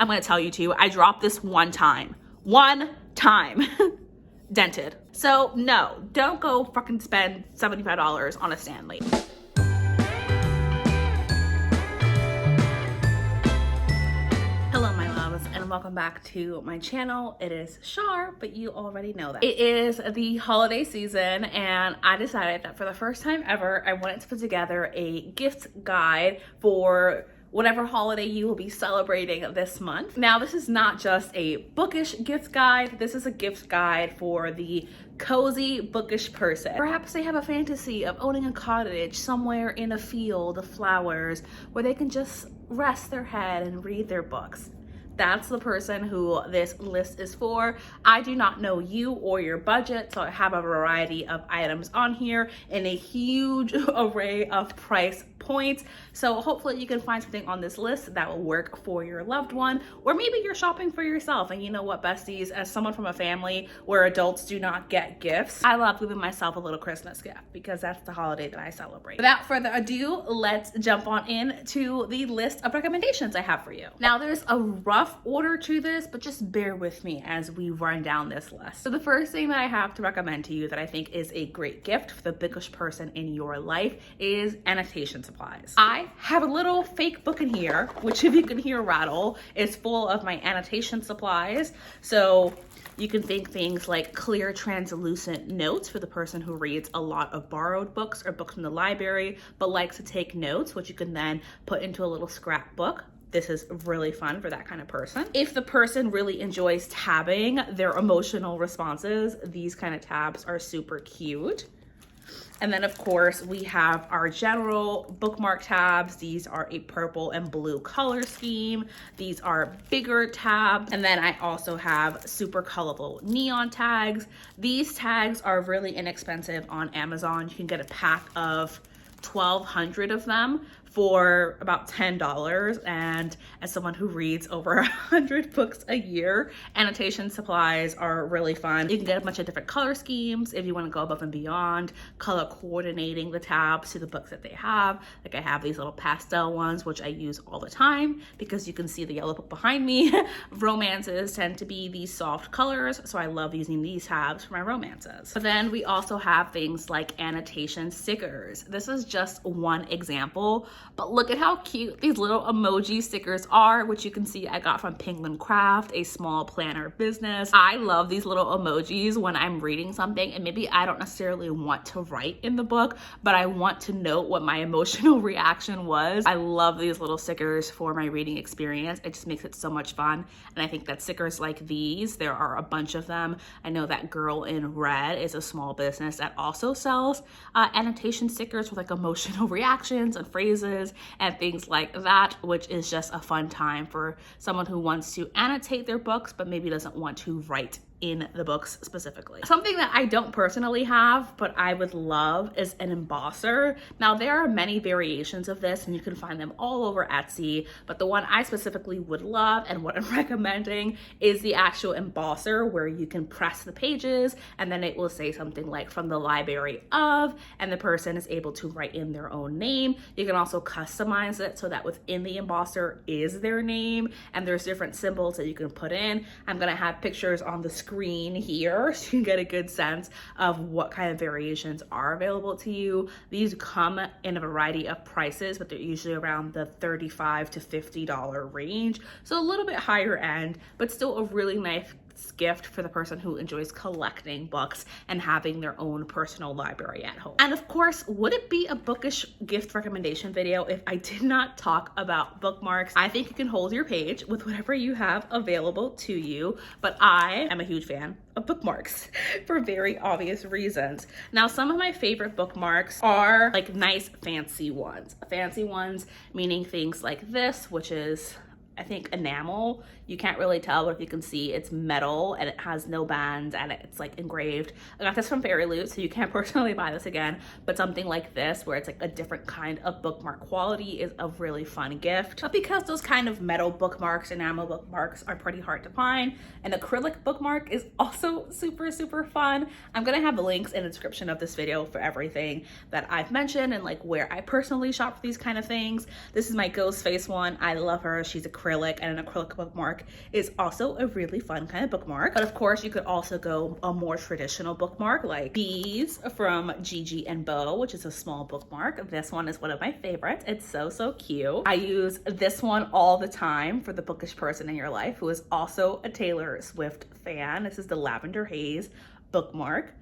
I'm gonna tell you to. I dropped this one time. Dented. So no, don't go fucking spend $75 on a Stanley. Hello my loves, and welcome back to my channel. It is Shar, but you already know that. It is the holiday season, and I decided that for the first time ever, I wanted to put together a gift guide for whatever holiday you will be celebrating this month. Now, this is not just a bookish gift guide. This is a gift guide for the cozy bookish person. Perhaps they have a fantasy of owning a cottage somewhere in a field of flowers where they can just rest their head and read their books. That's the person who this list is for. I do not know you or your budget, so I have a variety of items on here in a huge array of price points. So hopefully you can find something on this list that will work for your loved one, or maybe you're shopping for yourself. And you know what, besties, as someone from a family where adults do not get gifts, I love giving myself a little Christmas gift because that's the holiday that I celebrate. Without further ado, let's jump on into the list of recommendations I have for you. Now, there's a rough order to this, but just bear with me as we run down this list. So the first thing that I have to recommend to you that I think is a great gift for the bookish person in your life is Annotation Supplies. I have a little fake book in here, which if you can hear rattle, is full of my annotation supplies. So you can think things like clear translucent notes for the person who reads a lot of borrowed books or books from the library, but likes to take notes, which you can then put into a little scrapbook. This is really fun for that kind of person. If the person really enjoys tabbing their emotional responses, these kind of tabs are super cute. And then of course we have our general bookmark tabs. These are a purple and blue color scheme. These are bigger tabs. And then I also have super colorful neon tags. These tags are really inexpensive on Amazon. You can get a pack of 1,200 of them for about $10. And as someone who reads over 100 books a year, Annotation Supplies are really fun. You can get a bunch of different color schemes if you want to go above and beyond, color coordinating the tabs to the books that they have. Like I have these little pastel ones, which I use all the time because you can see the yellow book behind me. Romances tend to be these soft colors, so I love using these tabs for my romances. But then we also have things like Annotation Stickers. This is just one example, but look at how cute these little emoji stickers are, which you can see I got from Penguin Craft, a small planner business. I love these little emojis when I'm reading something and maybe I don't necessarily want to write in the book, but I want to note what my emotional reaction was. I love these little stickers for my reading experience. It just makes it so much fun. And I think that stickers like these, there are a bunch of them. I know that Girl in Red is a small business that also sells annotation stickers with like emotional reactions and phrases and things like that, which is just a fun time for someone who wants to annotate their books but maybe doesn't want to write in the books specifically. Something that I don't personally have, but I would love is an embosser. Now there are many variations of this and you can find them all over Etsy, but the one I specifically would love and what I'm recommending is the actual embosser where you can press the pages and then it will say something like from the library of, and the person is able to write in their own name. You can also customize it so that within the embosser is their name and there's different symbols that you can put in. I'm gonna have pictures on the screen here so you can get a good sense of what kind of variations are available to you. These come in a variety of prices, but they're usually around the $35 to $50 range. So a little bit higher end, but still a really nice gift for the person who enjoys collecting books and having their own personal library at home. And of course, would it be a bookish gift recommendation video if I did not talk about bookmarks? I think you can hold your page with whatever you have available to you, but I am a huge fan of bookmarks for very obvious reasons. Now, some of my favorite bookmarks are like nice fancy ones. Fancy ones meaning things like this, which is I think enamel. You can't really tell, but if you can see, it's metal and it has no bands and it's like engraved. I got this from Fairyloot, so you can't personally buy this again, but something like this where it's like a different kind of bookmark quality is a really fun gift. But because those kind of metal bookmarks, enamel bookmarks are pretty hard to find, an acrylic bookmark is also super, super fun. I'm gonna have the links in the description of this video for everything that I've mentioned and like where I personally shop for these kind of things. This is my Ghost Face one. I love her. She's acrylic acrylic, and an acrylic bookmark is also a really fun kind of bookmark. But of course, you could also go a more traditional bookmark like these from Gigiandbo, which is a small bookmark. This one is one of my favorites. It's so cute. I use this one all the time for the bookish person in your life who is also a Taylor Swift fan. This is the Lavender Haze bookmark.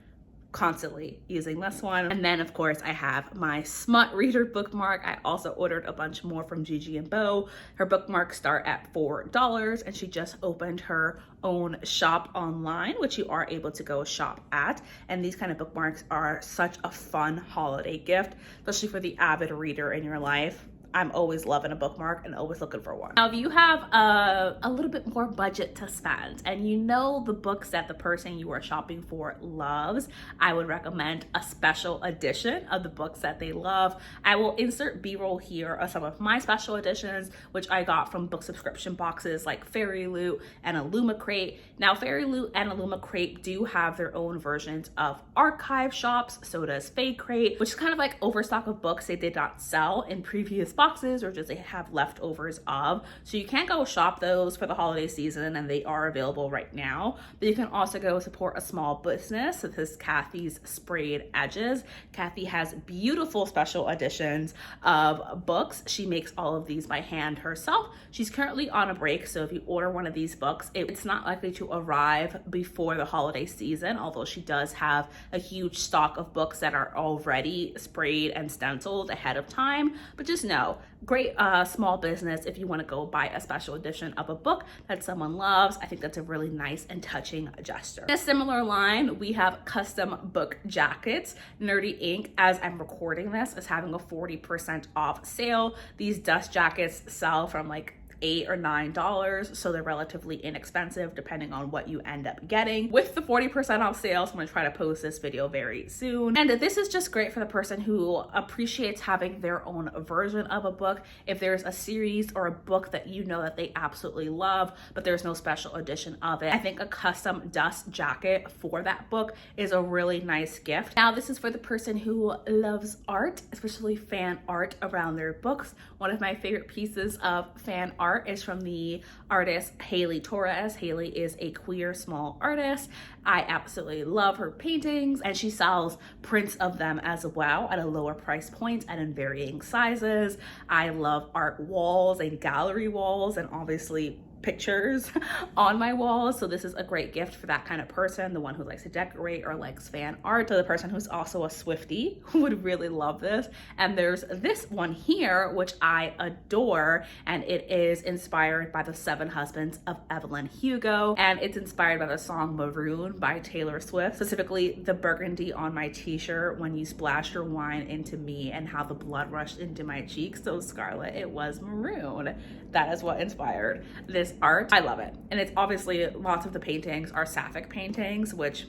Constantly using this one. And then of course I have my smut reader bookmark. I also ordered a bunch more from Gigiandbo. Her bookmarks start at $4 and she just opened her own shop online, which you are able to go shop at. And these kind of bookmarks are such a fun holiday gift, especially for the avid reader in your life. I'm always loving a bookmark and always looking for one. Now, if you have a little bit more budget to spend and you know the books that the person you are shopping for loves, I would recommend a special edition of the books that they love. I will insert B-roll here of some of my special editions, which I got from book subscription boxes like Fairyloot and Illumicrate. Now, Fairyloot and Illumicrate do have their own versions of archive shops. So does Faycrate, which is kind of like overstock of books they did not sell in previous boxes or just they have leftovers of. So you can go shop those for the holiday season and they are available right now. But you can also go support a small business. So this is Kathy's Sprayed Edges. Kathy has beautiful special editions of books. She makes all of these by hand herself. She's currently on a break, so if you order one of these books, it's not likely to arrive before the holiday season, although she does have a huge stock of books that are already sprayed and stenciled ahead of time. But just know, great small business if you want to go buy a special edition of a book that someone loves. I think that's a really nice and touching gesture. In a similar line, we have custom book jackets. Nerdy Ink, as I'm recording this, is having a 40% off sale. These dust jackets sell from like $8 or $9, so they're relatively inexpensive depending on what you end up getting. With the 40% off sales, I'm gonna try to post this video very soon. And this is just great for the person who appreciates having their own version of a book. If there's a series or a book that you know that they absolutely love, but there's no special edition of it, I think a custom dust jacket for that book is a really nice gift. Now, this is for the person who loves art, especially fan art around their books. One of my favorite pieces of fan art is from the artist Halie Torris. Halie is a queer small artist. I absolutely love her paintings, and she sells prints of them as well at a lower price point and in varying sizes. I love art walls and gallery walls and obviously pictures on my walls, so this is a great gift for that kind of person, the one who likes to decorate or likes fan art. So the person who's also a Swiftie would really love this. And there's this one here which I adore, and it is inspired by the 7 Husbands of Evelyn Hugo, and it's inspired by the song Maroon by Taylor Swift, specifically the burgundy on my t-shirt when you splash your wine into me and how the blood rushed into my cheeks. So Scarlet, it was maroon. That is what inspired this art. I love it. And it's obviously lots of the paintings are sapphic paintings, which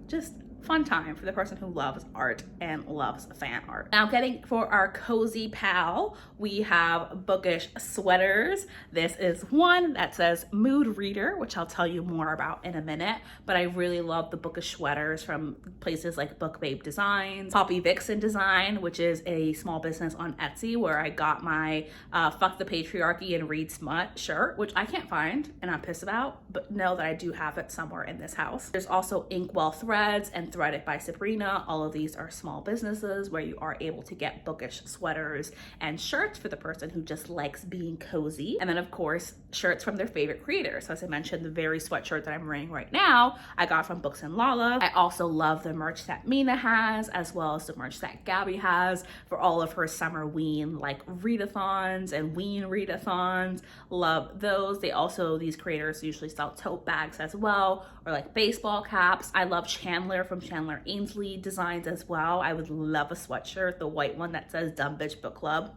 just fun time for the person who loves art and loves fan art. Now, getting for our cozy pal, we have bookish sweaters. This is one that says Mood Reader, which I'll tell you more about in a minute, but I really love the bookish sweaters from places like Book Babe Designs, Poppy Vixen Design, which is a small business on Etsy where I got my Fuck the Patriarchy and Read Smut shirt, which I can't find and I'm pissed about, but know that I do have it somewhere in this house. There's also Inkwell Threads and Threaded by Sabrina. All of these are small businesses where you are able to get bookish sweaters and shirts for the person who just likes being cozy. And then of course, shirts from their favorite creators. So as I mentioned, the very sweatshirt that I'm wearing right now, I got from BooksNLace. I also love the merch that Mina has, as well as the merch that Gabby has for all of her summer ween, like readathons and ween readathons. Love those. These creators usually sell tote bags as well, or like baseball caps. I love Chandler from Chandler Ainsley Designs as well. I would love a sweatshirt, the white one that says Dumb Bitch Book Club.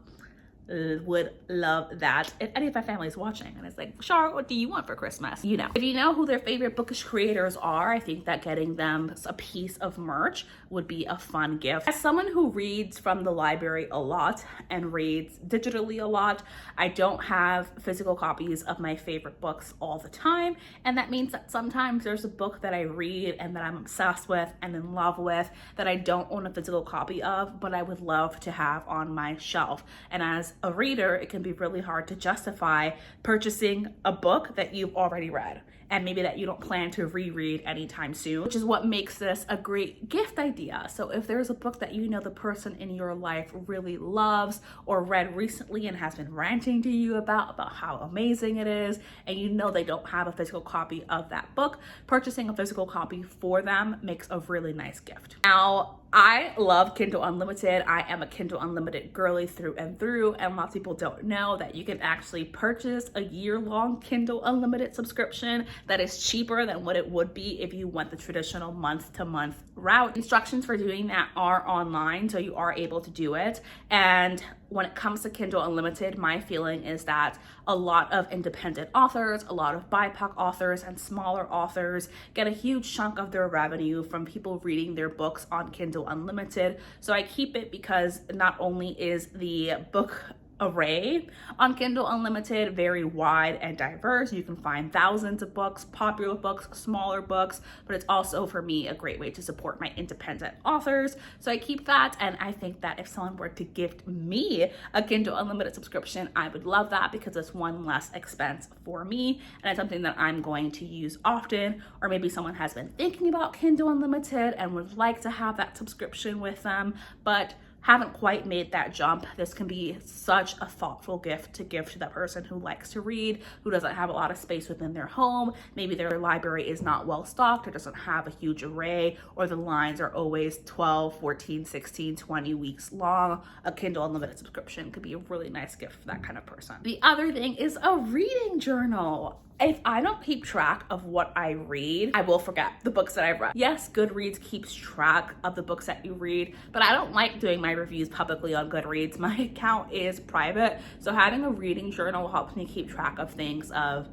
Would love that. If any of my family is watching and it's like, Char, what do you want for Christmas? You know. If you know who their favorite bookish creators are, I think that getting them a piece of merch would be a fun gift. As someone who reads from the library a lot and reads digitally a lot, I don't have physical copies of my favorite books all the time. And that means that sometimes there's a book that I read and that I'm obsessed with and in love with that I don't own a physical copy of, but I would love to have on my shelf. And as a reader, it can be really hard to justify purchasing a book that you've already read and maybe that you don't plan to reread anytime soon, which is what makes this a great gift idea. So if there's a book that you know the person in your life really loves or read recently and has been ranting to you about how amazing it is, and you know they don't have a physical copy of that book, purchasing a physical copy for them makes a really nice gift. Now, I love Kindle Unlimited. I am a Kindle Unlimited girly through and through, and lots of people don't know that you can actually purchase a year-long Kindle Unlimited subscription that is cheaper than what it would be if you went the traditional month-to-month route. Instructions for doing that are online, so you are able to do it. And when it comes to Kindle Unlimited, my feeling is that a lot of independent authors, a lot of BIPOC authors, and smaller authors get a huge chunk of their revenue from people reading their books on Kindle Unlimited. So I keep it because not only is the book array on Kindle Unlimited very wide and diverse. You can find thousands of books, popular books, smaller books, but it's also for me a great way to support my independent authors. So I keep that, and I think that if someone were to gift me a Kindle Unlimited subscription, I would love that because it's one less expense for me, and it's something that I'm going to use often. Or maybe someone has been thinking about Kindle Unlimited and would like to have that subscription with them, but haven't quite made that jump. This can be such a thoughtful gift to give to that person who likes to read, who doesn't have a lot of space within their home. Maybe their library is not well stocked or doesn't have a huge array, or the lines are always 12, 14, 16, 20 weeks long. A Kindle Unlimited subscription could be a really nice gift for that kind of person. The other thing is a reading journal. If I don't keep track of what I read, I will forget the books that I've read. Yes, Goodreads keeps track of the books that you read, but I don't like doing my reviews publicly on Goodreads. My account is private, so having a reading journal helps me keep track of things, of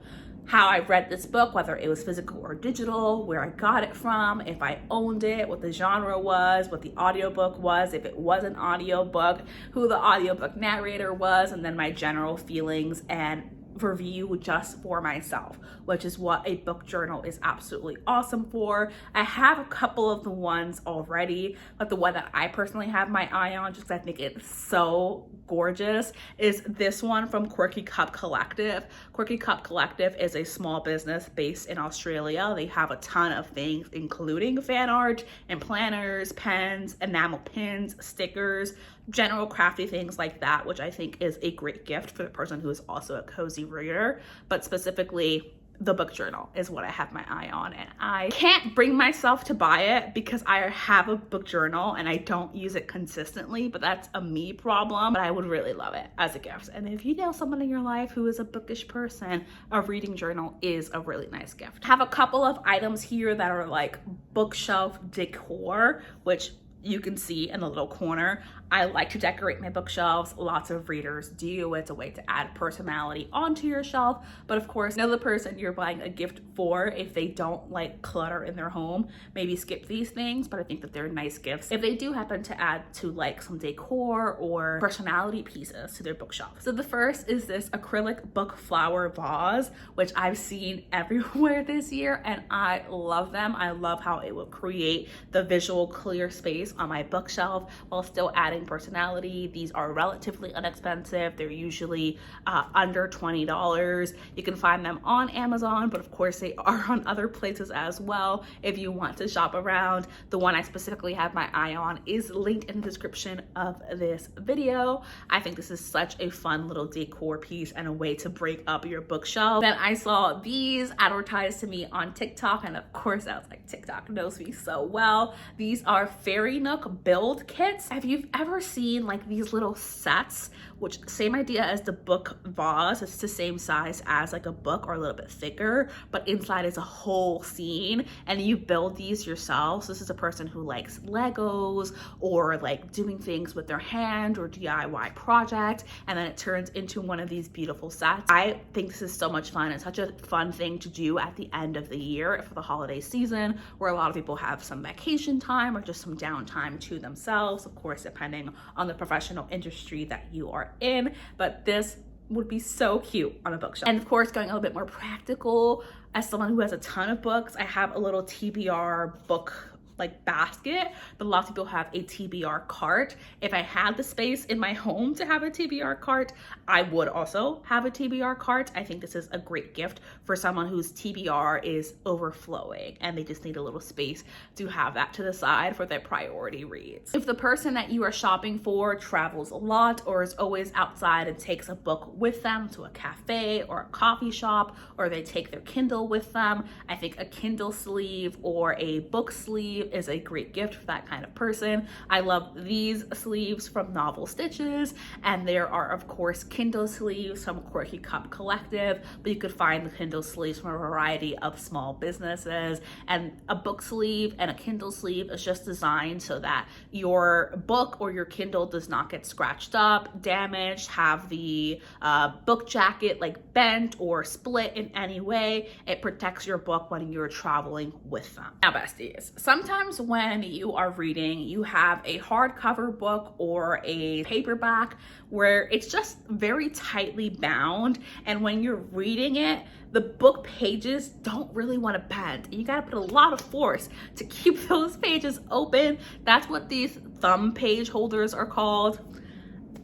how I read this book, whether it was physical or digital, where I got it from, if I owned it, what the genre was, what the audiobook was, if it was an audiobook, who the audiobook narrator was, and then my general feelings and review just for myself, which is what a book journal is absolutely awesome for. I have a couple of the ones already, but the one that I personally have my eye on, just because I think it's so gorgeous, is this one from Quirky Cup Collective. Quirky Cup Collective is a small business based in Australia. They have a ton of things, including fan art and planners, pens, enamel pins, stickers, general crafty things like that, which I think is a great gift for the person who is also a cozy reader. But specifically, the book journal is what I have my eye on, and I can't bring myself to buy it because I have a book journal and I don't use it consistently, but that's a me problem. But I would really love it as a gift. And if you know someone in your life who is a bookish person, a reading journal is a really nice gift. I have a couple of items here that are like bookshelf decor, which you can see in the little corner. I like to decorate my bookshelves. Lots of readers do. It's a way to add personality onto your shelf. But of course, know the person you're buying a gift for. If they don't like clutter in their home, maybe skip these things, but I think that they're nice gifts if they do happen to add to like some decor or personality pieces to their bookshelf. So the first is this acrylic book flower vase, which I've seen everywhere this year, and I love them. I love how it will create the visual clear space on my bookshelf while still adding personality. These are relatively inexpensive. They're usually under $20. You can find them on Amazon, but of course they are on other places as well if you want to shop around. The one I specifically have my eye on is linked in the description of this video. I think this is such a fun little decor piece and a way to break up your bookshelf. Then I saw these advertised to me on TikTok, and of course I was like, TikTok knows me so well. These are Fairy Nook build kits. If you've ever seen like these little sets, which same idea as the book vase, it's the same size as like a book or a little bit thicker, but inside is a whole scene, and you build these yourself. So this is a person who likes Legos or like doing things with their hand or DIY project, and then it turns into one of these beautiful sets. I think this is so much fun. It's such a fun thing to do at the end of the year for the holiday season, where a lot of people have some vacation time or just some downtime to themselves, of course depending on the professional industry that you are in, but this would be so cute on a bookshelf. And of course, going a little bit more practical, as someone who has a ton of books, I have a little TBR book like basket, but a lot of people have a TBR cart. If I had the space in my home to have a TBR cart, I would also have a TBR cart. I think this is a great gift for someone whose TBR is overflowing and they just need a little space to have that to the side for their priority reads. If the person that you are shopping for travels a lot or is always outside and takes a book with them to a cafe or a coffee shop, or they take their Kindle with them, I think a Kindle sleeve or a book sleeve is a great gift for that kind of person. I love these sleeves from Novel Stitches, and there are of course Kindle sleeves from Quirky Cup Collective, but you could find the Kindle sleeves from a variety of small businesses. And a book sleeve and a Kindle sleeve is just designed so that your book or your Kindle does not get scratched up, damaged, have the book jacket like bent or split in any way. It protects your book when you're traveling with them. Now besties, sometimes when you are reading, you have a hardcover book or a paperback where it's just very tightly bound, and when you're reading it, the book pages don't really want to bend. You gotta put a lot of force to keep those pages open. That's what these thumb page holders are called.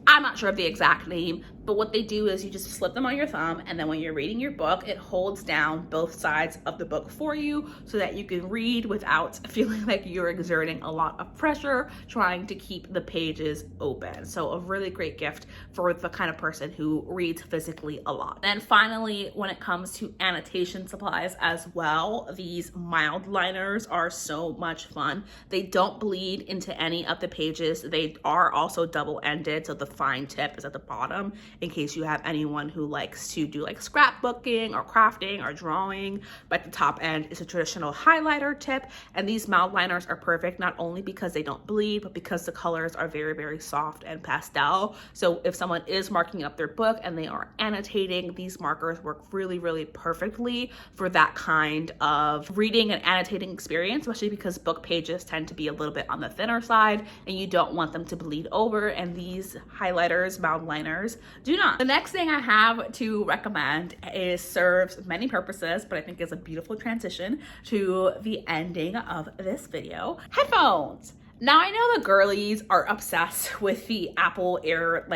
I'm not sure of the exact name, but what they do is you just slip them on your thumb, and then when you're reading your book, it holds down both sides of the book for you so that you can read without feeling like you're exerting a lot of pressure trying to keep the pages open. So a really great gift for the kind of person who reads physically a lot. And finally, when it comes to annotation supplies as well, these Mouthliners are so much fun. They don't bleed into any of the pages. They are also double-ended, so the fine tip is at the bottom in case you have anyone who likes to do like scrapbooking or crafting or drawing. But the top end is a traditional highlighter tip, and these Mouthliners are perfect not only because they don't bleed, but because the colors are very, very soft and pastel. So if someone is marking up their book and they are annotating, these markers work really, really perfectly for that kind of reading and annotating experience, especially because book pages tend to be a little bit on the thinner side and you don't want them to bleed over, and these highlighters, Mouthliners, do not. The next thing I have to recommend serves many purposes, but I think is a beautiful transition to the ending of this video. Headphones. Now I know the girlies are obsessed with the Apple Air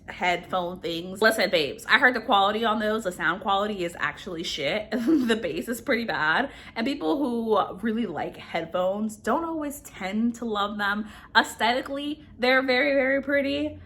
headphone things. Listen babes, I heard the quality on those, the sound quality is actually shit. The bass is pretty bad, and people who really like headphones don't always tend to love them. Aesthetically, they're very, very pretty,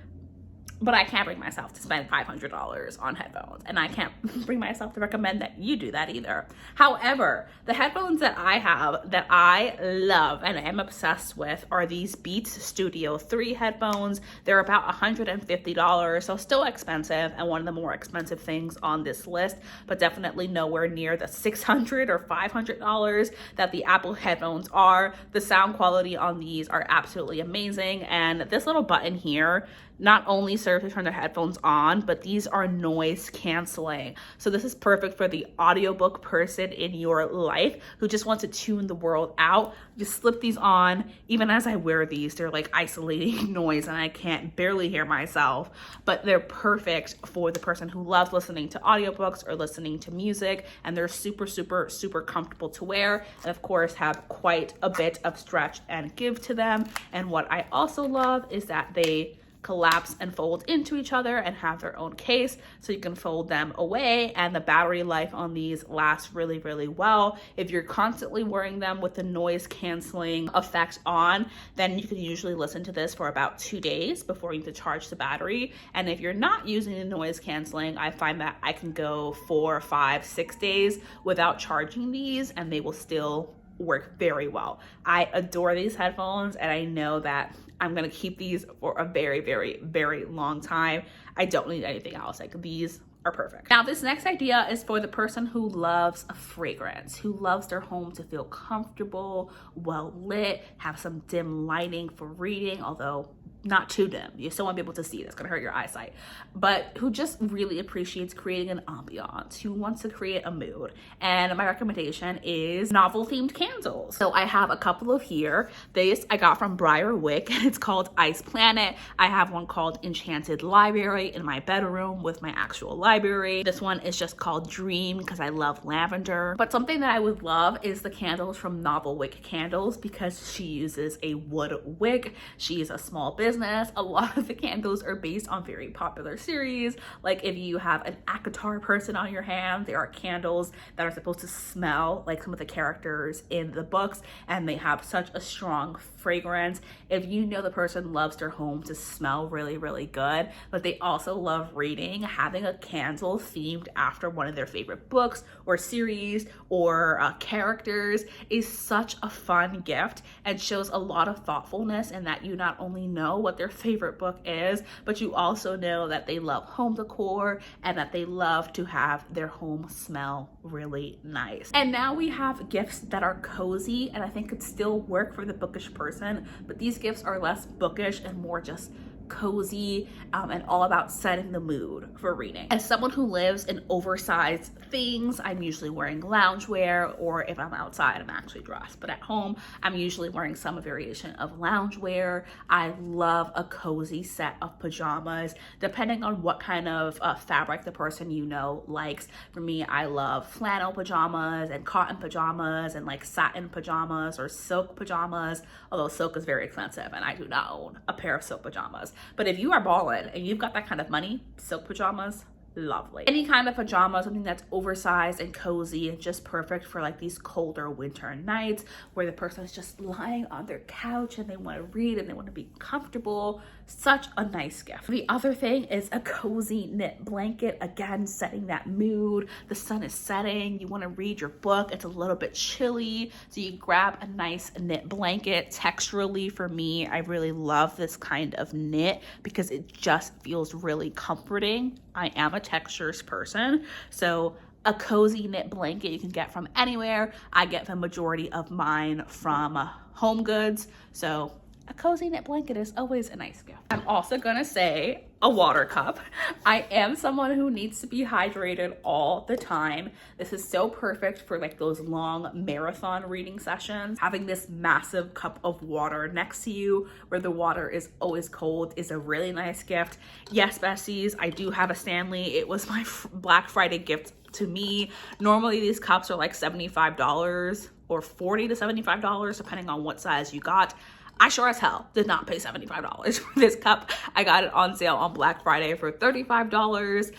but I can't bring myself to spend $500 on headphones, and I can't bring myself to recommend that you do that either. However, the headphones that I have that I love and am obsessed with are these Beats Studio 3 headphones. They're about $150, so still expensive, and one of the more expensive things on this list, but definitely nowhere near the $600 or $500 that the Apple headphones are. The sound quality on these are absolutely amazing, and this little button here not only serve to turn their headphones on, but these are noise canceling. So this is perfect for the audiobook person in your life who just wants to tune the world out. Just slip these on. Even as I wear these, they're like isolating noise and I can't barely hear myself, but they're perfect for the person who loves listening to audiobooks or listening to music, and they're super, super, super comfortable to wear, and of course have quite a bit of stretch and give to them. And what I also love is that they collapse and fold into each other and have their own case, so you can fold them away, and the battery life on these lasts really, really well. If you're constantly wearing them with the noise canceling effect on, then you can usually listen to this for about 2 days before you need to charge the battery. And if you're not using the noise canceling, I find that I can go 4, 5, 6 days without charging these and they will still work very well. I adore these headphones, and I know that I'm gonna keep these for a very, very, very long time. I don't need anything else. Like, these are perfect. Now, this next idea is for the person who loves a fragrance, who loves their home to feel comfortable, well lit, have some dim lighting for reading, although not too dim. You still want to be able to see it. It's going to hurt your eyesight. But who just really appreciates creating an ambiance, who wants to create a mood. And my recommendation is novel themed candles. So I have a couple of here. This I got from Wick. It's called Ice Planet. I have one called Enchanted Library in my bedroom with my actual library. This one is just called Dream because I love lavender. But something that I would love is the candles from Wick Candles because she uses a wood wick. She is a small business. A lot of the candles are based on very popular series. Like if you have an ACOTAR person on your hand, there are candles that are supposed to smell like some of the characters in the books, and they have such a strong fragrance. If you know the person loves their home to smell really, really good, but they also love reading, having a candle themed after one of their favorite books or series or characters is such a fun gift and shows a lot of thoughtfulness in that you not only know what their favorite book is, but you also know that they love home decor and that they love to have their home smell really nice. And now we have gifts that are cozy, and I think could still work for the bookish person, but these gifts are less bookish and more just cozy and all about setting the mood for reading. As someone who lives in oversized things, I'm usually wearing loungewear, or if I'm outside, I'm actually dressed, but at home, I'm usually wearing some variation of loungewear. I love a cozy set of pajamas, depending on what kind of fabric the person you know likes. For me, I love flannel pajamas and cotton pajamas and like satin pajamas or silk pajamas, although silk is very expensive and I do not own a pair of silk pajamas. But if you are balling and you've got that kind of money, silk pajamas, lovely. Any kind of pajama, something that's oversized and cozy and just perfect for like these colder winter nights where the person is just lying on their couch and they want to read and they want to be comfortable. Such a nice gift. The other thing is a cozy knit blanket, again setting that mood. The sun is setting, you want to read your book, it's a little bit chilly, so you grab a nice knit blanket. Texturally, for me, I really love this kind of knit because it just feels really comforting. I am a textures person, so a cozy knit blanket you can get from anywhere. I get the majority of mine from Home Goods, so a cozy knit blanket is always a nice gift. I'm also gonna say a water cup. I am someone who needs to be hydrated all the time. This is so perfect for like those long marathon reading sessions. Having this massive cup of water next to you where the water is always cold is a really nice gift. Yes, besties, I do have a Stanley. It was my Black Friday gift to me. Normally these cups are like $75 or $40 to $75 depending on what size you got. I sure as hell did not pay $75 for this cup. I got it on sale on Black Friday for $35.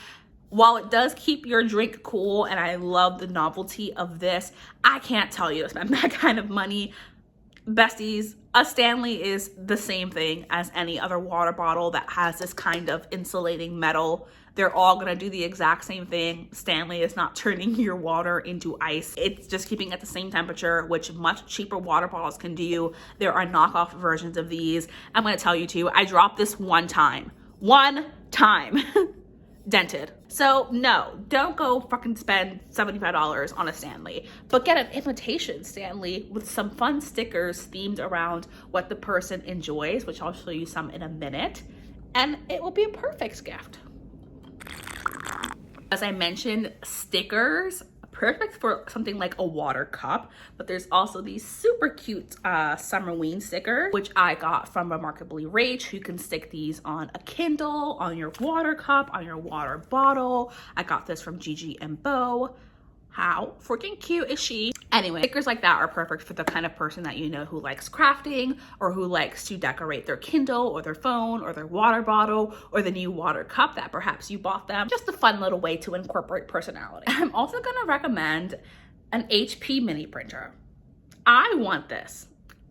While it does keep your drink cool, and I love the novelty of this, I can't tell you to spend that kind of money. Besties, a Stanley is the same thing as any other water bottle that has this kind of insulating metal. They're all gonna do the exact same thing. Stanley is not turning your water into ice. It's just keeping it at the same temperature, which much cheaper water bottles can do. There are knockoff versions of these. I'm gonna tell you too, I dropped this one time. Dented. So no, don't go fucking spend $75 on a Stanley, but get an imitation Stanley with some fun stickers themed around what the person enjoys, which I'll show you some in a minute, and it will be a perfect gift. As I mentioned, stickers, perfect for something like a water cup, but there's also these super cute Summerween stickers, which I got from Remarkably Rach. You can stick these on a Kindle, on your water cup, on your water bottle. I got this from Gigiandbo. How freaking cute is she? Anyway, stickers like that are perfect for the kind of person that you know who likes crafting or who likes to decorate their Kindle or their phone or their water bottle or the new water cup that perhaps you bought them. Just a fun little way to incorporate personality. I'm also gonna recommend an HP mini printer. I want this.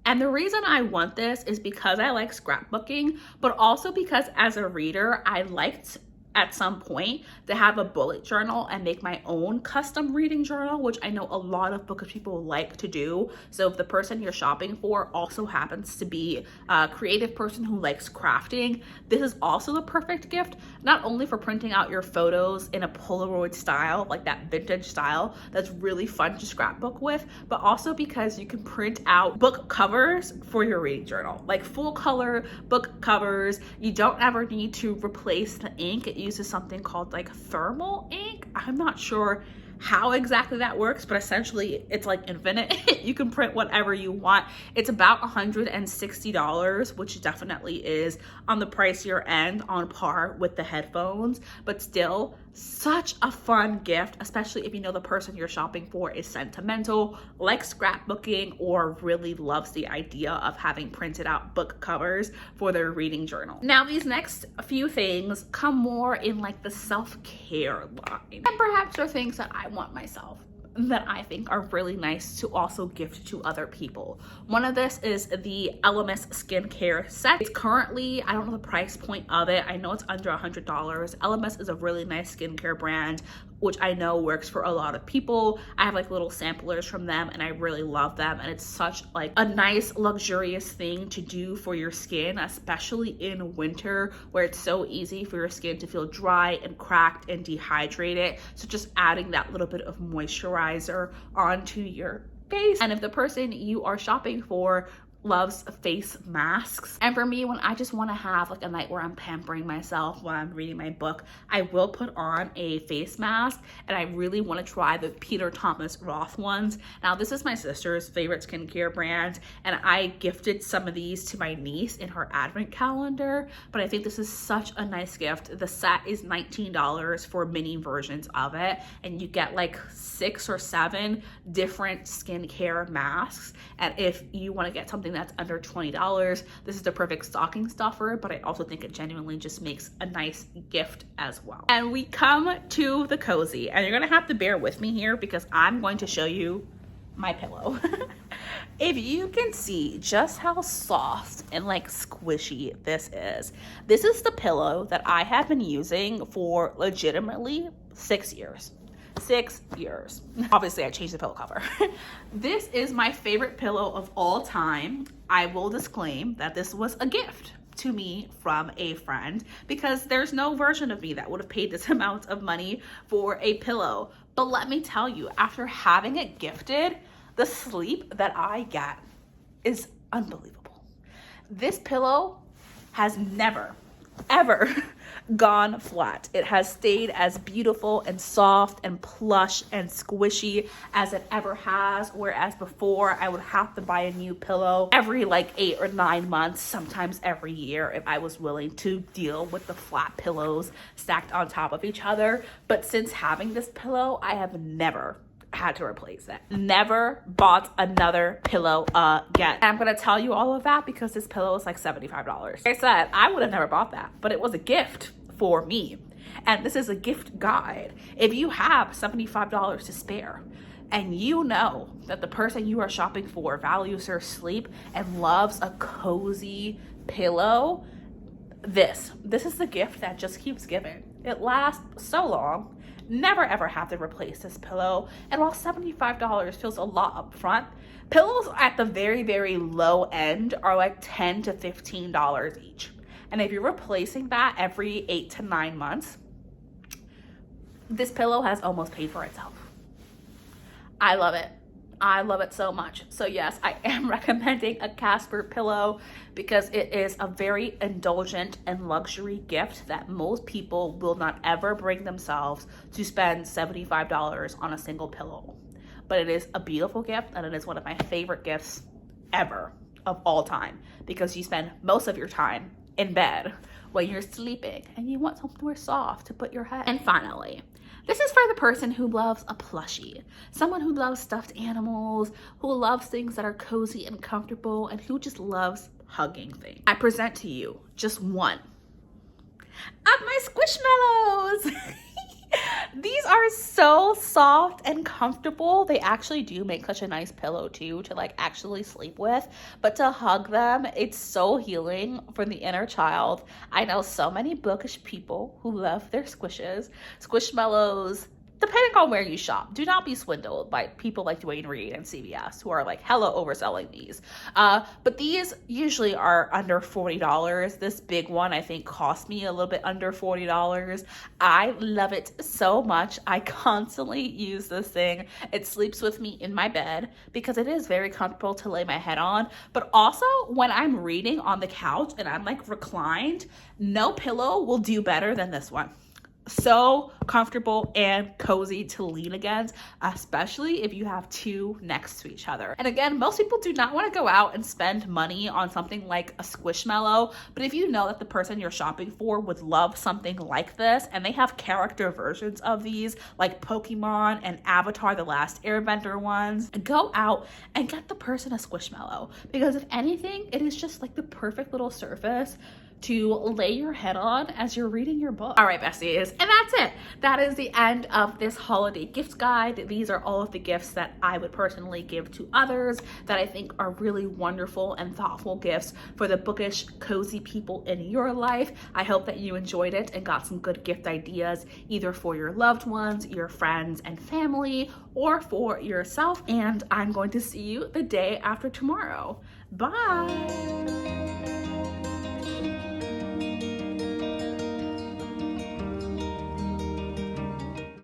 And the reason I want this is because I like scrapbooking, but also because as a reader, I liked at some point to have a bullet journal and make my own custom reading journal, which I know a lot of bookish people like to do. So if the person you're shopping for also happens to be a creative person who likes crafting, this is also the perfect gift, not only for printing out your photos in a Polaroid style, like that vintage style that's really fun to scrapbook with, but also because you can print out book covers for your reading journal, like full color book covers. You don't ever need to replace the ink. It uses something called like thermal ink. I'm not sure how exactly that works, but essentially it's like infinite. You can print whatever you want. It's about $160, which definitely is on the pricier end, on par with the headphones, but still such a fun gift, especially if you know the person you're shopping for is sentimental, likes scrapbooking, or really loves the idea of having printed out book covers for their reading journal. Now, these next few things come more in like the self-care line, and perhaps are things that I want myself, that I think are really nice to also gift to other people. One of this is the LMS skincare set. It's currently, I don't know the price point of it. I know it's under $100. LMS is a really nice skincare brand, which I know works for a lot of people. I have like little samplers from them and I really love them. And it's such like a nice luxurious thing to do for your skin, especially in winter where it's so easy for your skin to feel dry and cracked and dehydrated. So just adding that little bit of moisturizer onto your face. And if the person you are shopping for loves face masks, and for me, when I just want to have like a night where I'm pampering myself while I'm reading my book, I will put on a face mask, and I really want to try the Peter Thomas Roth ones. Now, this is my sister's favorite skincare brand, and I gifted some of these to my niece in her advent calendar, but I think this is such a nice gift. The set is $19 for mini versions of it, and you get like 6 or 7 different skincare masks. And if you want to get something that's under $20, this is the perfect stocking stuffer, but I also think it genuinely just makes a nice gift as well. And we come to the cozy, and you're gonna have to bear with me here because I'm going to show you my pillow. If you can see just how soft and like squishy this is the pillow that I have been using for legitimately 6 years. 6 years. Obviously, I changed the pillow cover. This is my favorite pillow of all time. I will disclaim that this was a gift to me from a friend because there's no version of me that would have paid this amount of money for a pillow. But let me tell you, after having it gifted, the sleep that I get is unbelievable. This pillow has never, ever gone flat. It has stayed as beautiful and soft and plush and squishy as it ever has, whereas before I would have to buy a new pillow every like 8 or 9 months, sometimes every year, if I was willing to deal with the flat pillows stacked on top of each other. But since having this pillow, I have never had to replace it. Never bought another pillow again. And I'm gonna tell you all of that because this pillow is like $75. Like I said, I would have never bought that, but it was a gift for me. And this is a gift guide. If you have $75 to spare and you know that the person you are shopping for values their sleep and loves a cozy pillow, this is the gift that just keeps giving. It lasts so long. Never ever have to replace this pillow. And while $75 feels a lot up front, pillows at the very, very low end are like $10 to $15 each. And if you're replacing that every 8 to 9 months, this pillow has almost paid for itself. I love it. I love it so much. So yes, I am recommending a Casper pillow because it is a very indulgent and luxury gift that most people will not ever bring themselves to spend $75 on a single pillow. But it is a beautiful gift, and it is one of my favorite gifts ever of all time because you spend most of your time in bed when you're sleeping and you want somewhere soft to put your head. And finally, this is for the person who loves a plushie, someone who loves stuffed animals, who loves things that are cozy and comfortable, and who just loves hugging things. I present to you just one of my Squishmallows. These are so soft and comfortable. They actually do make such a nice pillow too to like actually sleep with, but to hug them, it's so healing for the inner child. I know so many bookish people who love their squishes, Squishmallows. Depending on where you shop, do not be swindled by people like Dwayne Reed and CVS who are like hella overselling these. But these usually are under $40. This big one I think cost me a little bit under $40. I love it so much. I constantly use this thing. It sleeps with me in my bed because it is very comfortable to lay my head on. But also when I'm reading on the couch and I'm like reclined, no pillow will do better than this one. So comfortable and cozy to lean against, especially if you have two next to each other. And again, most people do not want to go out and spend money on something like a Squishmallow, but if you know that the person you're shopping for would love something like this, and they have character versions of these like Pokemon and Avatar The Last Airbender ones, go out and get the person a Squishmallow, because if anything, it is just like the perfect little surface to lay your head on as you're reading your book. All right, besties, and that's it. That is the end of this holiday gift guide. These are all of the gifts that I would personally give to others that I think are really wonderful and thoughtful gifts for the bookish, cozy people in your life. I hope that you enjoyed it and got some good gift ideas, either for your loved ones, your friends and family, or for yourself. And I'm going to see you the day after tomorrow. Bye.